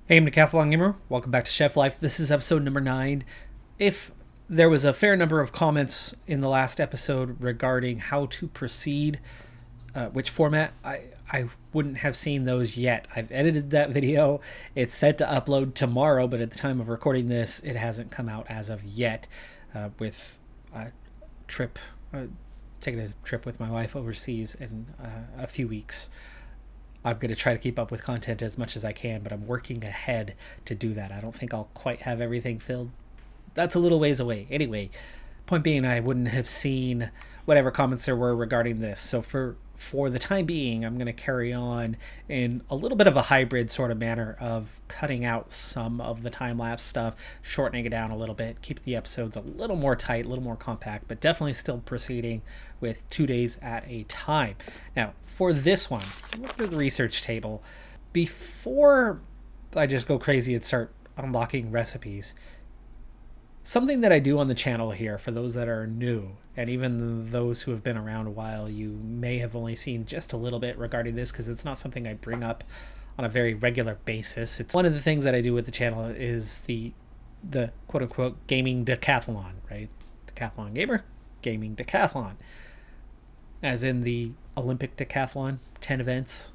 Hey, I'm Decathlon Gamer. Welcome back to Chef Life. This is episode number 9. If there was a fair number of comments in the last episode regarding how to proceed, which format, I wouldn't have seen those yet. I've edited that video. It's set to upload tomorrow, but at the time of recording this, it hasn't come out as of yet. With a trip, taking a trip with my wife overseas in a few weeks. I'm going to try to keep up with content as much as I can, but I'm working ahead to do that. I don't think I'll quite have everything filled. That's a little ways away. Anyway, point being, I wouldn't have seen whatever comments there were regarding this. So for the time being, I'm going to carry on in a little bit of a hybrid sort of manner of cutting out some of the time-lapse stuff, shortening it down a little bit, keep the episodes a little more tight, a little more compact, but definitely still proceeding with 2 days at a time. Now, for this one, look at the research table. Before I just go crazy and start unlocking recipes, something that I do on the channel here, for those that are new, and even those who have been around a while, you may have only seen just a little bit regarding this because it's not something I bring up on a very regular basis. It's one of the things that I do with the channel is the quote-unquote gaming decathlon, right? Decathlon gamer, gaming decathlon. As in the Olympic decathlon, 10 events,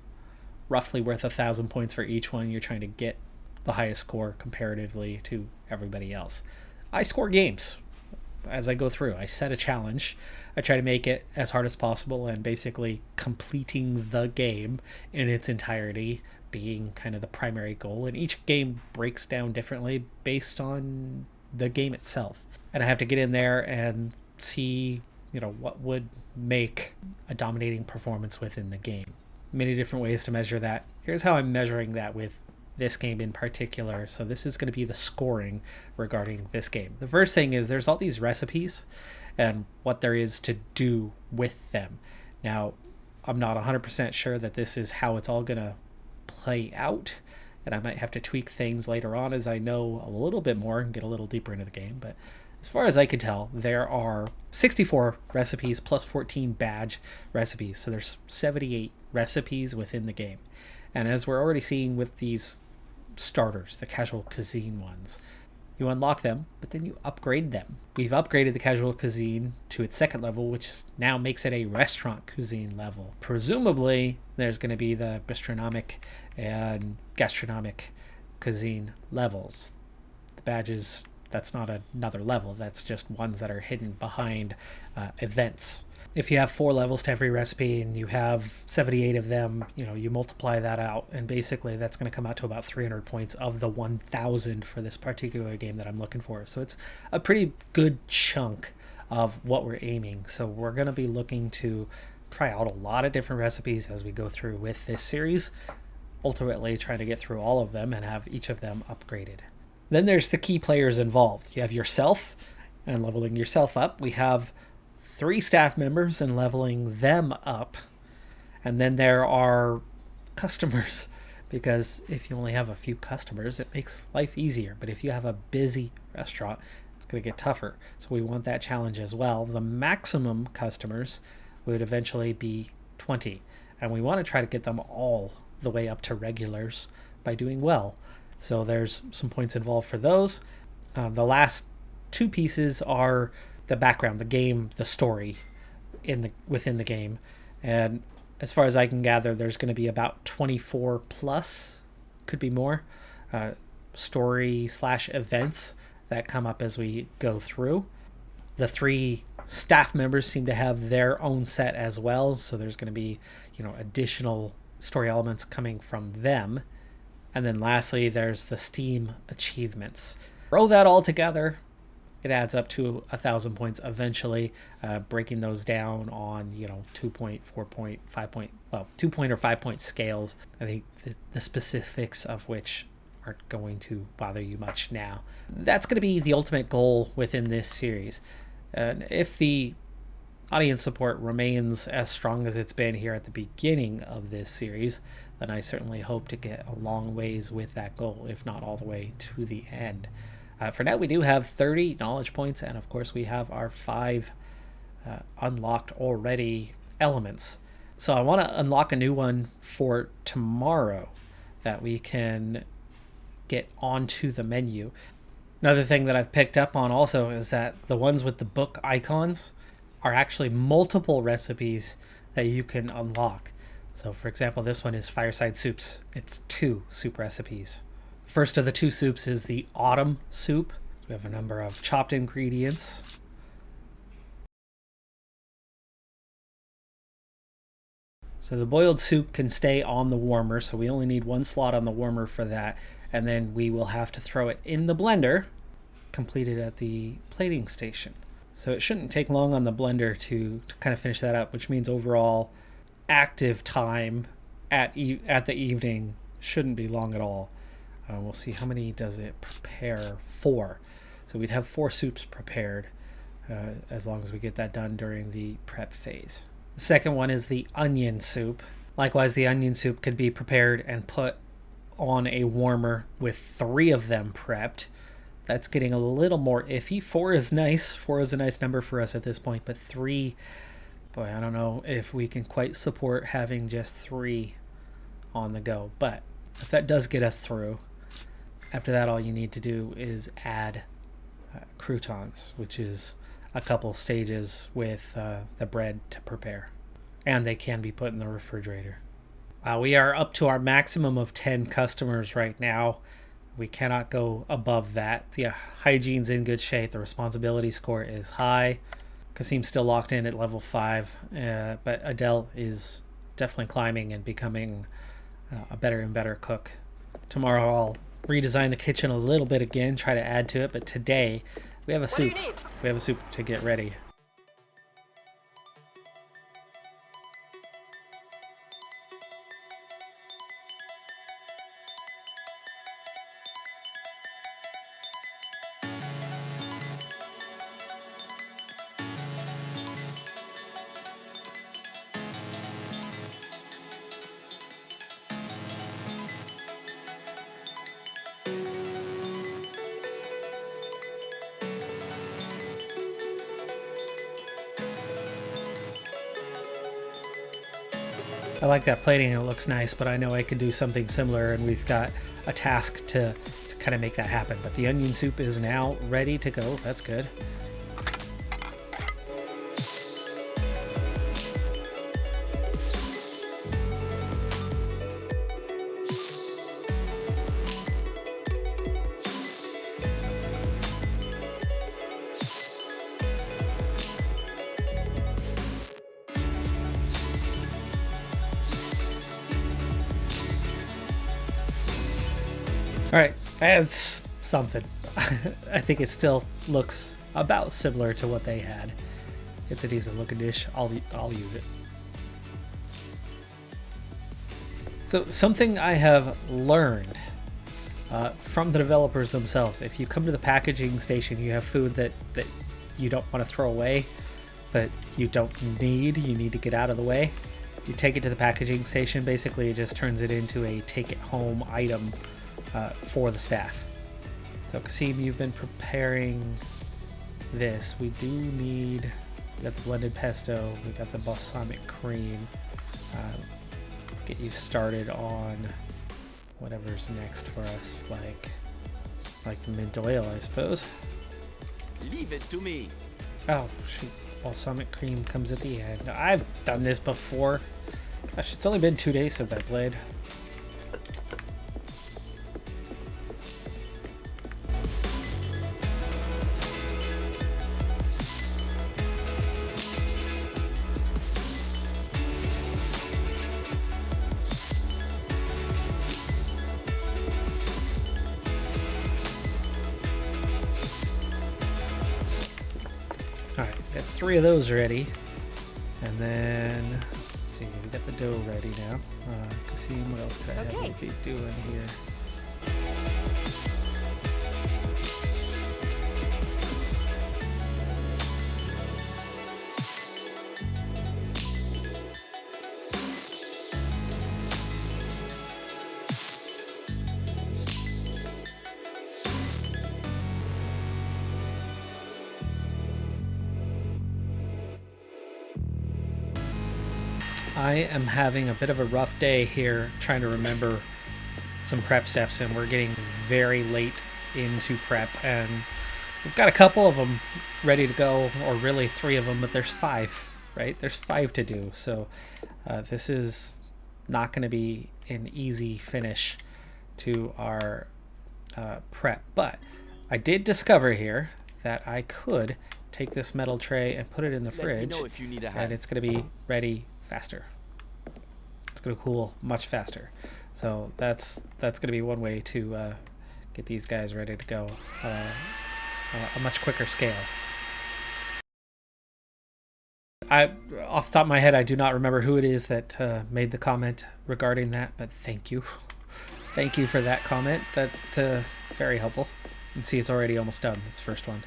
roughly worth 1,000 points for each one. You're trying to get the highest score comparatively to everybody else. I score games as I go through. I set a challenge. I try to make it as hard as possible, and basically completing the game in its entirety being kind of the primary goal. And each game breaks down differently based on the game itself. And I have to get in there and see, what would make a dominating performance within the game. Many different ways to measure that. Here's how I'm measuring that with this game in particular. So this is going to be the scoring regarding this game. The first thing is there's all these recipes and what there is to do with them. Now, I'm not 100% sure that this is how it's all going to play out, and I might have to tweak things later on as I know a little bit more and get a little deeper into the game. But as far as I can tell, there are 64 recipes plus 14 badge recipes. So there's 78 recipes within the game. And as we're already seeing with these starters, the casual cuisine ones, you unlock them, but then you upgrade them. We've upgraded the casual cuisine to its second level, which now makes it a restaurant cuisine level. Presumably, there's going to be the bistronomic and gastronomic cuisine levels. The badges, that's not another level. That's just ones that are hidden behind events. If you have 4 levels to every recipe and you have 78 of them, you multiply that out, and basically that's going to come out to about 300 points of the 1,000 for this particular game that I'm looking for. So it's a pretty good chunk of what we're aiming. So we're going to be looking to try out a lot of different recipes as we go through with this series, ultimately trying to get through all of them and have each of them upgraded. Then there's the key players involved. You have yourself and leveling yourself up. We have 3 staff members and leveling them up. And then there are customers, because if you only have a few customers, it makes life easier. But if you have a busy restaurant, it's going to get tougher. So we want that challenge as well. The maximum customers would eventually be 20. And we want to try to get them all the way up to regulars by doing well. So there's some points involved for those. The last 2 pieces are the background, the game, the story within the game. And as far as I can gather, there's going to be about 24 plus, could be more, story/events that come up as we go through. The 3 staff members seem to have their own set as well, so there's going to be, additional story elements coming from them. And then lastly, there's the Steam achievements. Roll that all together, it adds up to 1,000 points eventually, breaking those down on 2-point, 4-point, 5-point, 2-point or 5-point scales. I think the specifics of which aren't going to bother you much now. That's going to be the ultimate goal within this series. And if the audience support remains as strong as it's been here at the beginning of this series, then I certainly hope to get a long ways with that goal, if not all the way to the end. For now, we do have 30 knowledge points, and of course we have our 5 unlocked already elements. So I want to unlock a new one for tomorrow that we can get onto the menu. Another thing that I've picked up on also is that the ones with the book icons are actually multiple recipes that you can unlock. So for example, this one is Fireside Soups. It's 2 soup recipes. First of the 2 soups is the autumn soup. We have a number of chopped ingredients. So the boiled soup can stay on the warmer, so we only need 1 slot on the warmer for that. And then we will have to throw it in the blender, completed at the plating station. So it shouldn't take long on the blender to kind of finish that up, which means overall active time at the evening shouldn't be long at all. We'll see how many does it prepare. 4. So we'd have 4 soups prepared as long as we get that done during the prep phase. The second one is the onion soup. Likewise, the onion soup could be prepared and put on a warmer with 3 of them prepped. That's getting a little more iffy. 4 is nice. 4 is a nice number for us at this point, but 3, boy, I don't know if we can quite support having just 3 on the go. But if that does get us through, after that, all you need to do is add croutons, which is a couple stages with the bread to prepare. And they can be put in the refrigerator. We are up to our maximum of 10 customers right now. We cannot go above that. The hygiene's in good shape. The responsibility score is high. Kasim's still locked in at level 5, but Adele is definitely climbing and becoming a better and better cook. Tomorrow I'll redesign the kitchen a little bit again, try to add to it, but today we have a soup. We have a soup to get ready. I like that plating, it looks nice, but I know I could do something similar, and we've got a task to kind of make that happen. But the onion soup is now ready to go. That's good. All right, that's something. I think it still looks about similar to what they had. It's a decent looking dish. I'll use it. So something I have learned from the developers themselves: if you come to the packaging station, you have food that you don't want to throw away, but you don't need. You need to get out of the way. You take it to the packaging station. Basically, it just turns it into a take-it-home item for the staff. So Kasim, you've been preparing this. We do need, we got the blended pesto, we got the balsamic cream. Let's get you started on whatever's next for us, like the mint oil, I suppose. Leave it to me. Oh shoot, balsamic cream comes at the end. I've done this before. Gosh, it's only been 2 days since I played. Alright, got 3 of those ready. And then, let's see, we got the dough ready now. Kasim, what else could I have you be doing here? I am having a bit of a rough day here trying to remember some prep steps in. We're getting very late into prep, and we've got a couple of them ready to go, or really 3 of them, but there's 5, right? There's 5 to do, so this is not going to be an easy finish to our prep. But I did discover here that I could take this metal tray and put it in the fridge, if you need a hand. and it's going to be ready faster. It's going to cool much faster. So that's going to be one way to get these guys ready to go a much quicker scale. Off the top of my head, I do not remember who it is that made the comment regarding that, but thank you. Thank you for that comment. That's very helpful. You can see it's already almost done, this first one.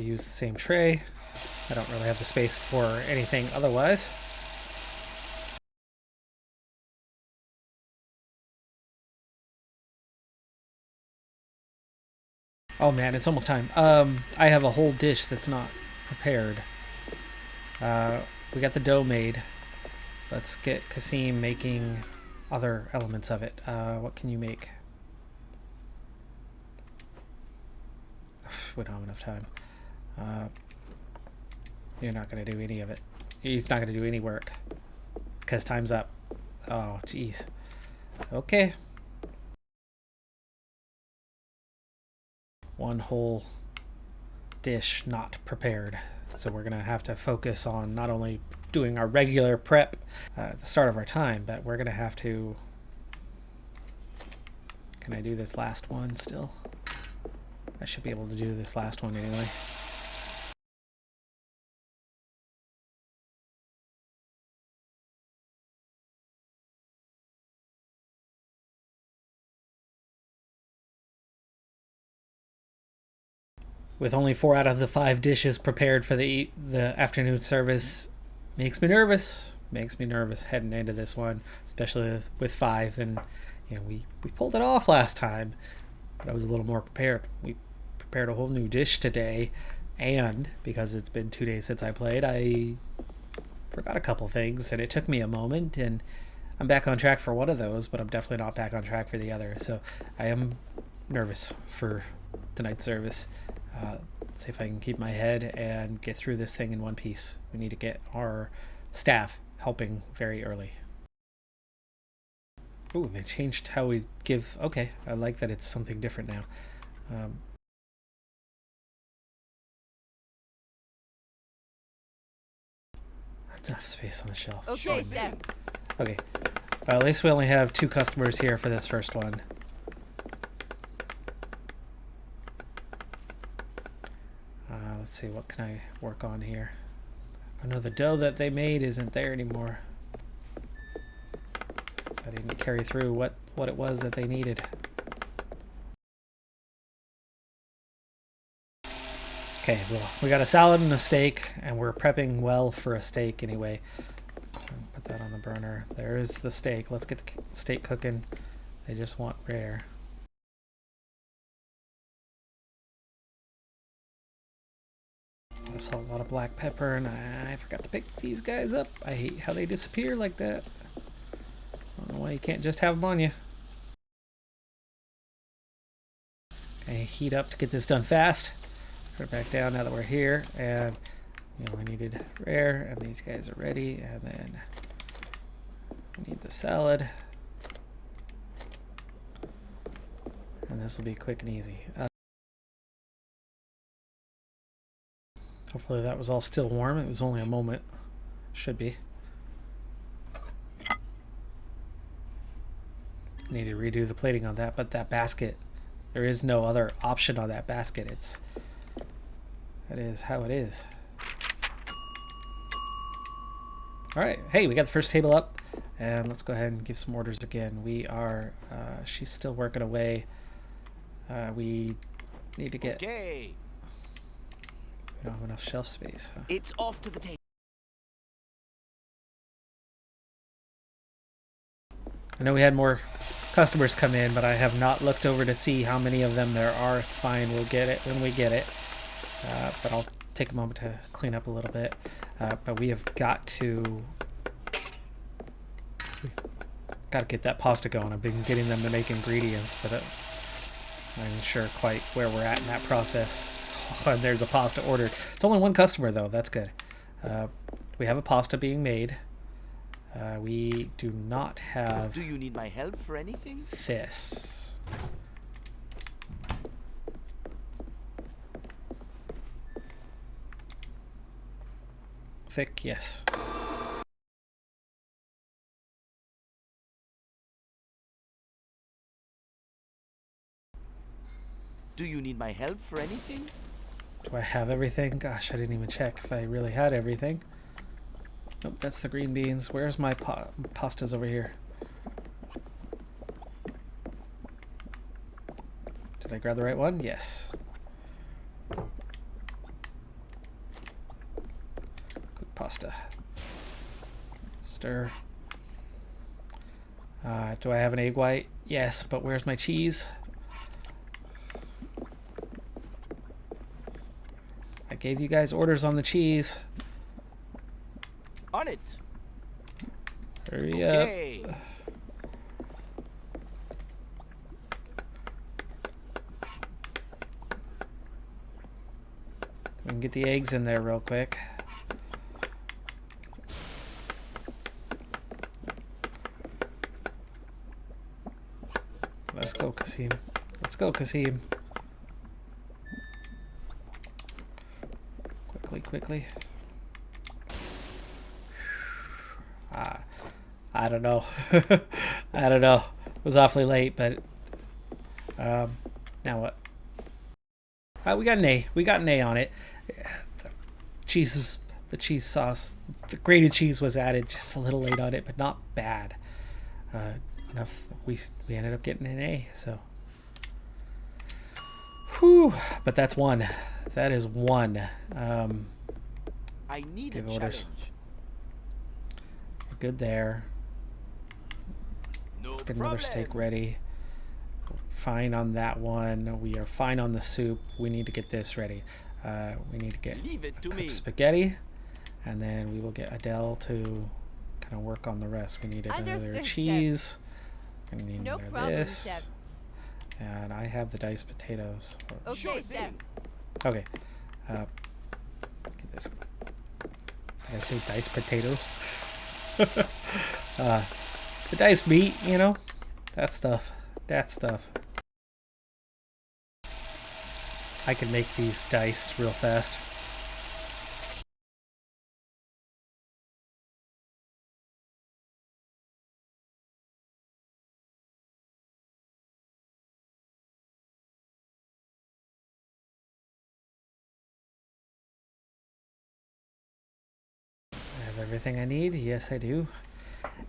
Use the same tray. I don't really have the space for anything otherwise. Oh man, it's almost time. I have a whole dish that's not prepared. We got the dough made. Let's get Kasim making other elements of it. What can you make? We don't have enough time. You're not going to do any of it. He's not going to do any work because time's up. Oh, jeez. Okay. One whole dish not prepared. So we're going to have to focus on not only doing our regular prep at the start of our time, but we're going to have to... Can I do this last one still? I should be able to do this last one anyway. With only 4 out of the 5 dishes prepared for the afternoon service, makes me nervous. Makes me nervous heading into this one, especially with 5. And you know, we pulled it off last time, but I was a little more prepared. We prepared a whole new dish today, and because it's been 2 days since I played, I forgot a couple things, and it took me a moment. And I'm back on track for one of those, but I'm definitely not back on track for the other. So I am nervous for tonight's service. See if I can keep my head and get through this thing in one piece. We need to get our staff helping very early. Ooh, they changed how we give... Okay, I like that it's something different now. Enough space on the shelf. Okay, Chef. Okay, well, at least we only have 2 customers here for this first one. Let's see, what can I work on here? I know the dough that they made isn't there anymore. So I didn't carry through what it was that they needed. Okay, well, we got a salad and a steak, and we're prepping well for a steak anyway. Put that on the burner. There's the steak. Let's get the steak cooking. They just want rare. I saw a lot of black pepper, and I forgot to pick these guys up. I hate how they disappear like that. I don't know why you can't just have them on you. Okay, heat up to get this done fast. Put it back down now that we're here, and you know, we needed rare, and these guys are ready, and then we need the salad. And this will be quick and easy. Hopefully that was all still warm. It was only a moment. Should be. Need to redo the plating on that, but that basket, there is no other option on that basket. That is how it is. Alright, hey, we got the first table up, and let's go ahead and give some orders again. We are, she's still working away. We need to get... Okay. We don't have enough shelf space. Huh? It's off to the table. I know we had more customers come in, but I have not looked over to see how many of them there are. It's fine, we'll get it when we get it. But I'll take a moment to clean up a little bit. But we have got to get that pasta going. I've been getting them to make ingredients, but I'm not sure quite where we're at in that process. Oh, and there's a pasta ordered. It's only one customer though. That's good. We have a pasta being made. We do not have. Do you need my help for anything? This. Thick, yes. Do you need my help for anything? Do I have everything? Gosh, I didn't even check if I really had everything. Nope, that's the green beans. Where's my pastas over here? Did I grab the right one? Yes. Cook pasta. Stir. Do I have an egg white? Yes, but where's my cheese? I gave you guys orders on the cheese. On it. Hurry Okay. up. We can get the eggs in there real quick. Let's go, Kasim. Let's go, Kasim. Quickly. I don't know. I don't know. It was awfully late, but now what? We got an A. We got an A on it. The cheese sauce, the grated cheese was added just a little late on it, but not bad. Enough. We ended up getting an A. So, whew. But that's one. That is one. I need a Give orders. challenge. We're good there. No Let's get problem. another steak ready. Fine on that one. We are fine on the soup. We need to get this ready. We need to get Leave it to me. spaghetti, and then we will get Adele to kind of work on the rest. We need another Understood, cheese. We need No another problem, this. chef. And I have the diced potatoes. Okay, Sure chef. thing. Okay. Let's get this. Did I say diced potatoes? The diced meat, you know? That stuff. I can make these diced real fast. I have everything I need. Yes, I do.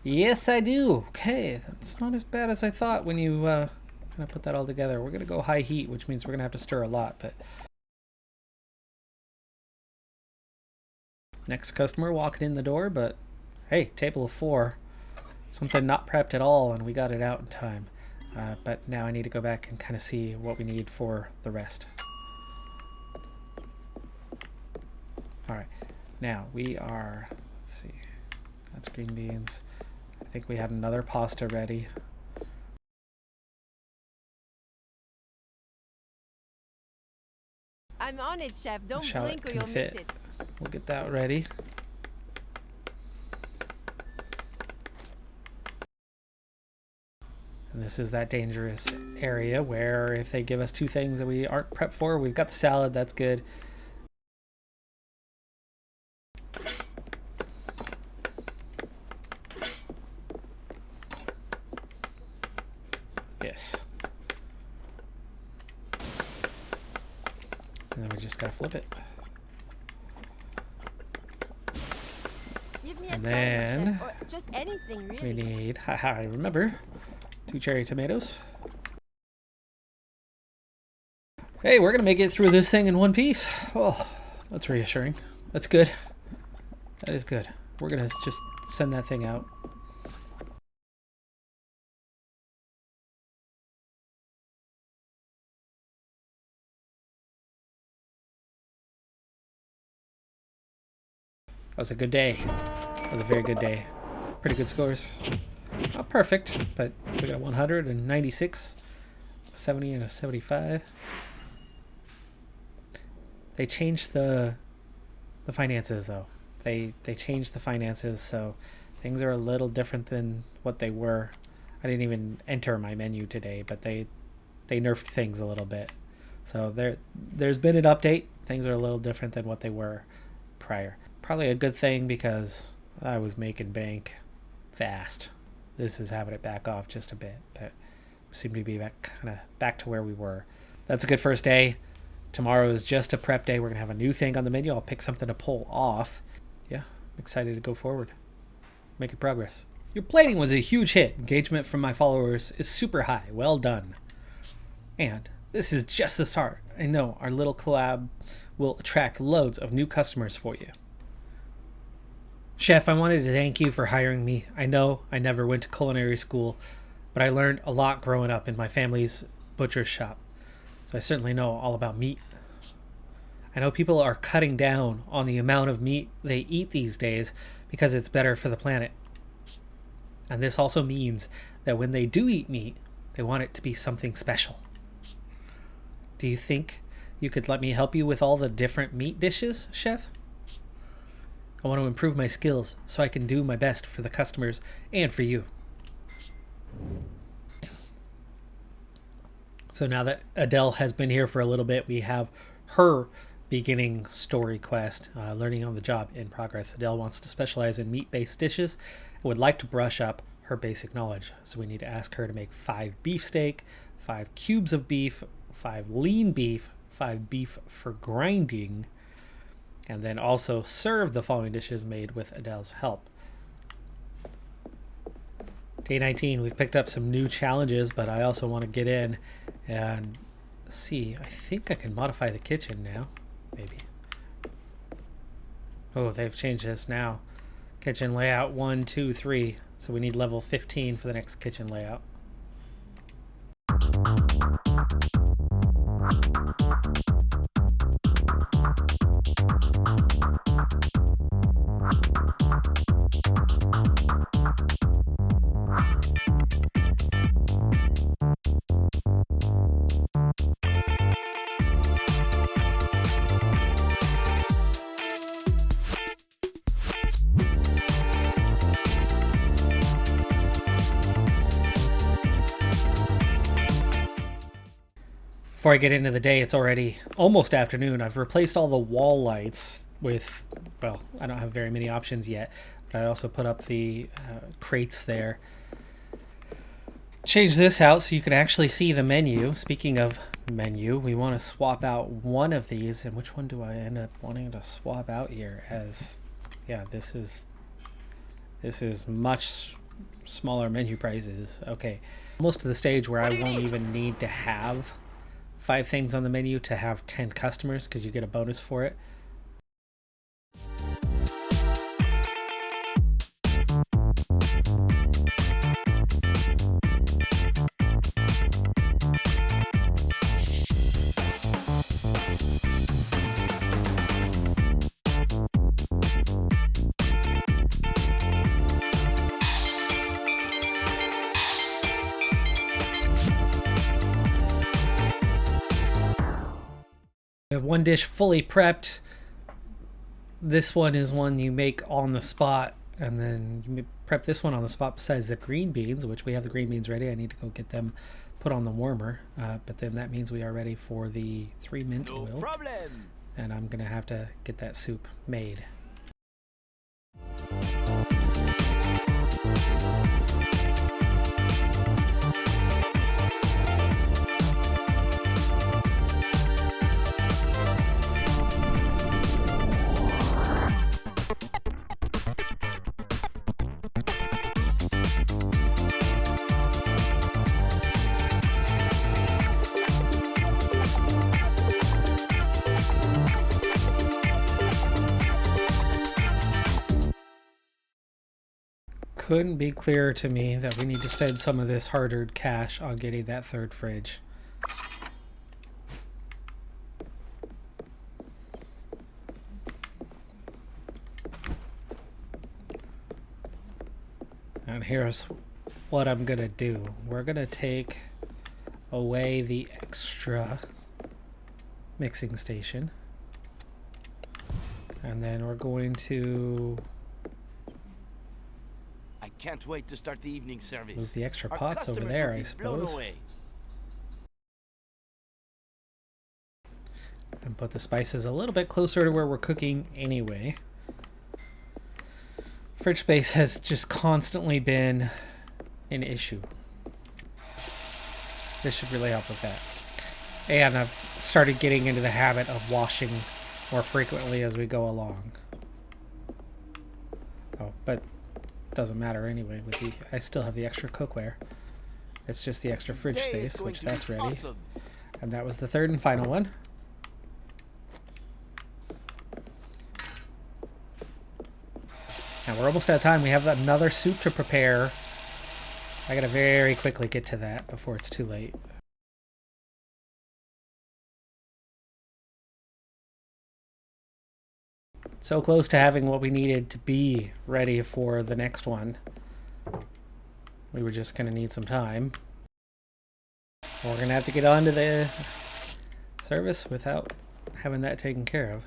Yes, I do. Okay, that's not as bad as I thought when you kind of put that all together. We're going to go high heat, which means we're going to have to stir a lot, but... Next customer walking in the door, but hey, table of 4. Something not prepped at all, and we got it out in time. But now I need to go back and kind of see what we need for the rest. Alright, now we are... Let's see. That's green beans. I think we had another pasta ready. I'm on it, chef. Don't shallot blink or can you'll fit. miss it. We'll get that ready. And this is that dangerous area where if they give us 2 things that we aren't prepped for, we've got the salad, that's good. Yes. And then we just gotta flip it. Give me a And challenge, then chef. Or just anything, We really. need, haha, I remember, 2 cherry tomatoes. Hey, we're gonna make it through this thing in one piece. Oh, that's reassuring. That's good. That is good. We're gonna just send that thing out. That was a good day. That was a very good day. Pretty good scores. Not perfect, but we got 196, 70, and a 75. They changed the finances though. They changed the finances, so things are a little different than what they were. I didn't even enter my menu today, but they nerfed things a little bit. So there's been an update. Things are a little different than what they were prior. Probably a good thing because I was making bank fast. This is having it back off just a bit, but we seem to be back to where we were. That's a good first day. Tomorrow is just a prep day. We're gonna have a new thing on the menu. I'll pick something to pull off. Yeah, I'm excited to go forward, making progress. Your plating was a huge hit. Engagement from my followers is super high. Well done. And this is just the start. I know our little collab will attract loads of new customers for you. Chef, I wanted to thank you for hiring me. I know I never went to culinary school, but I learned a lot growing up in my family's butcher's shop. So I certainly know all about meat. I know people are cutting down on the amount of meat they eat these days because it's better for the planet. And this also means that when they do eat meat, they want it to be something special. Do you think you could let me help you with all the different meat dishes, Chef? I want to improve my skills so I can do my best for the customers and for you. So now that Adele has been here for a little bit, we have her beginning story quest, learning on the job in progress. Adele wants to specialize in meat-based dishes and would like to brush up her basic knowledge. So we need to ask her to make 5 beefsteak, 5 cubes of beef, 5 lean beef, 5 beef for grinding, and then also serve the following dishes made with Adele's help. Day 19, we've picked up some new challenges, but I also want to get in and see. I think I can modify the kitchen now, maybe. Oh, they've changed this now. Kitchen layout 1, 2, 3. So we need level 15 for the next kitchen layout. Before I get into the day, it's already almost afternoon. I've replaced all the wall lights with, well, I don't have very many options yet, but I also put up the crates there. Change this out so you can actually see the menu. Speaking of menu, we want to swap out one of these, and which one do I end up wanting to swap out here? As, yeah, this is much smaller menu prices. Okay, almost to the stage where I won't even need to have 5 things on the menu to have 10 customers because you get a bonus for it. We have one dish fully prepped. This one is one you make on the spot, and then you prep this one on the spot besides the green beans, which we have the green beans ready. I need to go get them put on the warmer, but then that means we are ready for the 3 mint No oil, problem. and I'm gonna have to get that soup made. Couldn't be clearer to me that we need to spend some of this hard-earned cash on getting that 3rd fridge. And here's what I'm gonna do. We're gonna take away the extra mixing station. And then we're going to I can't wait to start the evening service. move the extra Our pots over customers there, will I be blown suppose. away. And put the spices a little bit closer to where we're cooking anyway. Fridge space has just constantly been an issue. This should really help with that. And I've started getting into the habit of washing more frequently as we go along. Oh, but it doesn't matter anyway. I still have the extra cookware. It's just the extra fridge Today is space, going which to be that's ready. awesome. And that was the third and final one. Now we're almost out of time. We have another soup to prepare. I gotta very quickly get to that before it's too late. So close to having what we needed to be ready for the next one. We were just gonna need some time. We're gonna have to get on to the service without having that taken care of.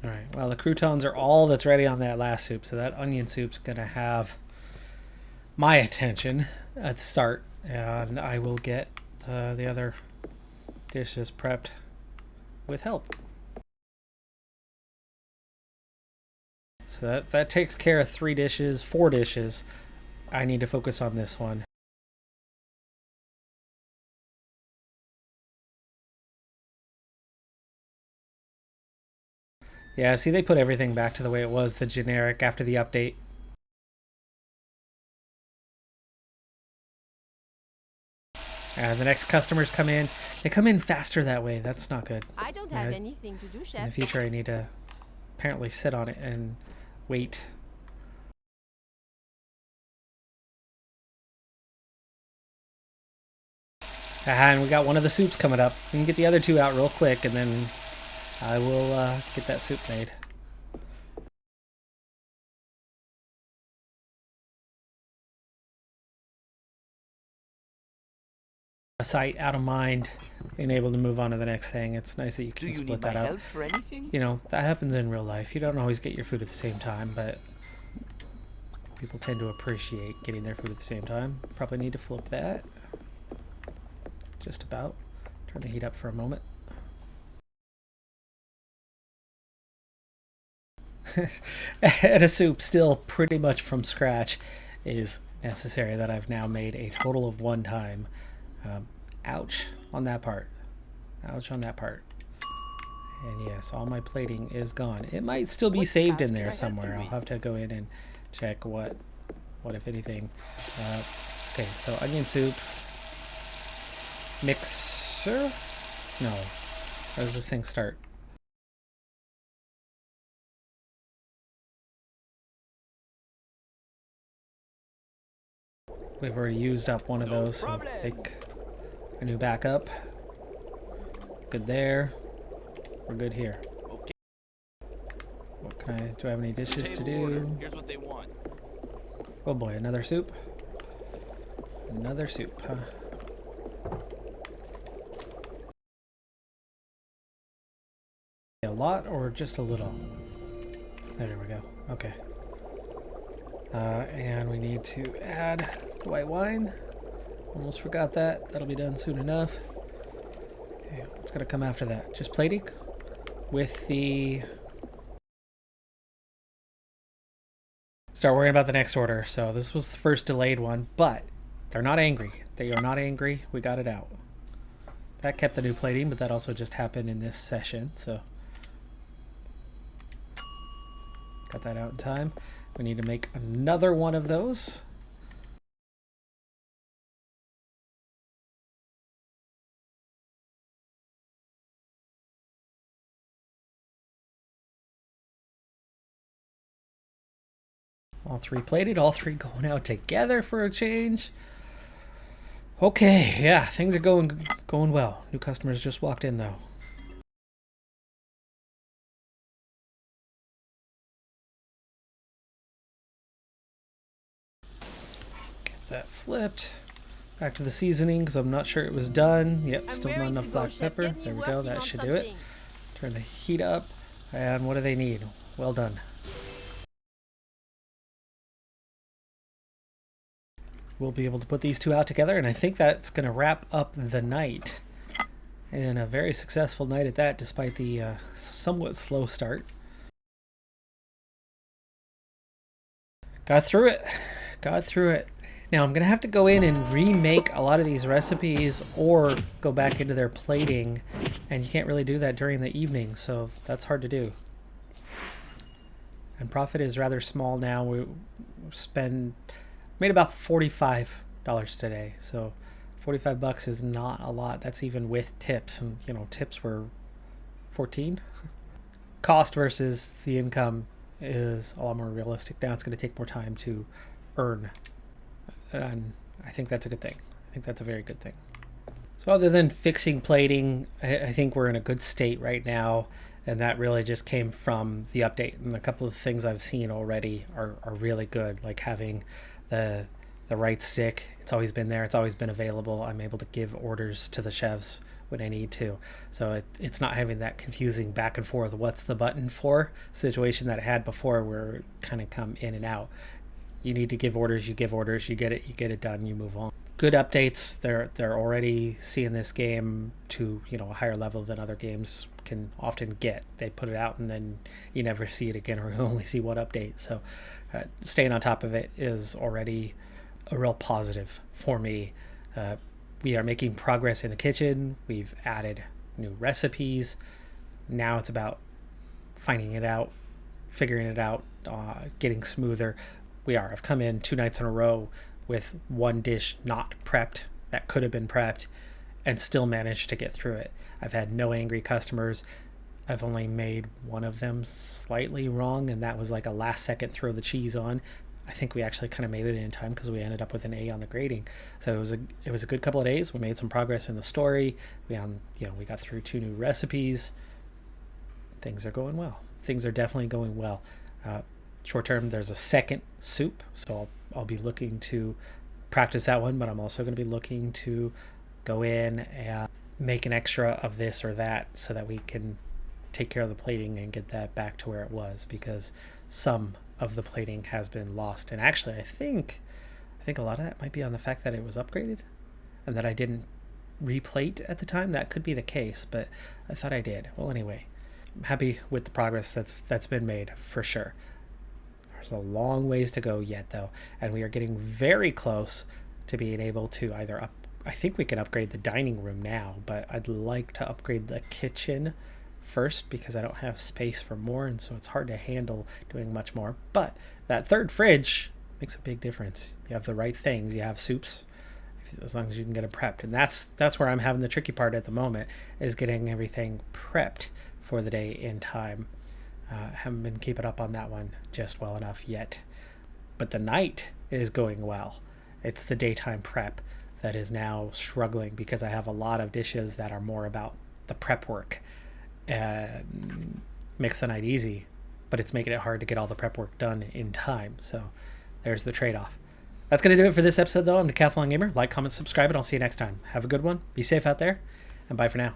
Alright, well the croutons are all that's ready on that last soup, so that onion soup's gonna have my attention at the start, and I will get the other dishes prepped with help. So that takes care of 4 dishes. I need to focus on this one. Yeah, see, they put everything back to the way it was, the generic, after the update. And the next customers come in. They come in faster that way. That's not good. I don't have anything to do, In the chef. future, I need to apparently sit on it and wait. And we got one of the soups coming up. We can get the other 2 out real quick, and then I will get that soup made. A sight, out of mind, being able to move on to the next thing. It's nice that you Do can you split need my that up. help for anything? You know, that happens in real life. You don't always get your food at the same time, but people tend to appreciate getting their food at the same time. Probably need to flip that. Just about. Turn the heat up for a moment. And a soup still pretty much from scratch is necessary that I've now made a total of 1 time. Ouch on that part. Ouch on that part. And yes, all my plating is gone. It might still be What saved task in can I there help you somewhere. I'll with? have to go in and check what if anything. Okay, so onion soup. Mixer? No. How does this thing start? We've already used up one of No those, so problem. make a new backup. Good there. We're good here. Okay. What can I do? I have any dishes to Table order. do? Here's what they want. Oh boy, another soup. Another soup, huh? A lot or just a little? There we go. Okay. And we need to add the white wine. Almost forgot that. That'll be done soon enough. Okay, what's gonna come after that? Just plating with the... Start worrying about the next order. So this was the first delayed one, but they're not angry. They are not angry. We got it out. That kept the new plating, but that also just happened in this session, so got that out in time. We need to make another one of those. All 3 plated, all 3 going out together for a change. Okay, yeah, things are going well. New customers just walked in though. that flipped. Back to the seasoning because I'm not sure it was done. Yep, I'm still not raring enough to go, black chef. pepper. Get me There we go. working That on should do it. something. Turn the heat up. And what do they need? Well done. We'll be able to put these two out together, and I think that's going to wrap up the night. And a very successful night at that, despite the somewhat slow start. Got through it. Got through it. Now I'm going to have to go in and remake a lot of these recipes or go back into their plating, and you can't really do that during the evening, so that's hard to do. And profit is rather small now. We made about $45 today, so $45 is not a lot. That's even with tips, and tips were 14. Cost versus the income is a lot more realistic. Now it's going to take more time to earn, and I think that's a good thing. I think that's a very good thing. So other than fixing plating, I think we're in a good state right now, and that really just came from the update. And a couple of things I've seen already are really good, like having the right stick. It's always been there. It's always been available. I'm able to give orders to the chefs when I need to. So it's not having that confusing back and forth, what's the button for situation that I had before, where it kind of come in and out. You need to give orders, you give orders, you get it done, you move on. Good updates. They're already seeing this game to a higher level than other games can often get. They put it out and then you never see it again, or you only see one update. So staying on top of it is already a real positive for me. We are making progress in the kitchen. We've added new recipes. Now it's about finding it out, figuring it out, getting smoother. I've come in 2 nights in a row with one dish not prepped that could have been prepped and still managed to get through it. I've had no angry customers. I've only made one of them slightly wrong, and that was like a last second throw the cheese on. I think we actually kind of made it in time because we ended up with an A on the grading. So it was a good couple of days. We made some progress in the story. We got through 2 new recipes. Things are going well. Things are definitely going well. Short term, there's a second soup, so I'll be looking to practice that one, but I'm also going to be looking to go in and make an extra of this or that so that we can take care of the plating and get that back to where it was, because some of the plating has been lost. And actually, I think a lot of that might be on the fact that it was upgraded and that I didn't replate at the time. That could be the case, but I thought I did. Well, anyway, I'm happy with the progress that's been made for sure. There's a long ways to go yet, though, and we are getting very close to being able to either I think we can upgrade the dining room now, but I'd like to upgrade the kitchen first because I don't have space for more, and so it's hard to handle doing much more. But that third fridge makes a big difference. You have the right things. You have soups, as long as you can get it prepped, and that's where I'm having the tricky part at the moment, is getting everything prepped for the day in time. Haven't been keeping up on that one just well enough yet. But the night is going well. It's the daytime prep that is now struggling because I have a lot of dishes that are more about the prep work. And makes the night easy, but it's making it hard to get all the prep work done in time. So there's the trade-off. That's going to do it for this episode, though. I'm Decathlon Gamer. Like, comment, subscribe, and I'll see you next time. Have a good one. Be safe out there, and bye for now.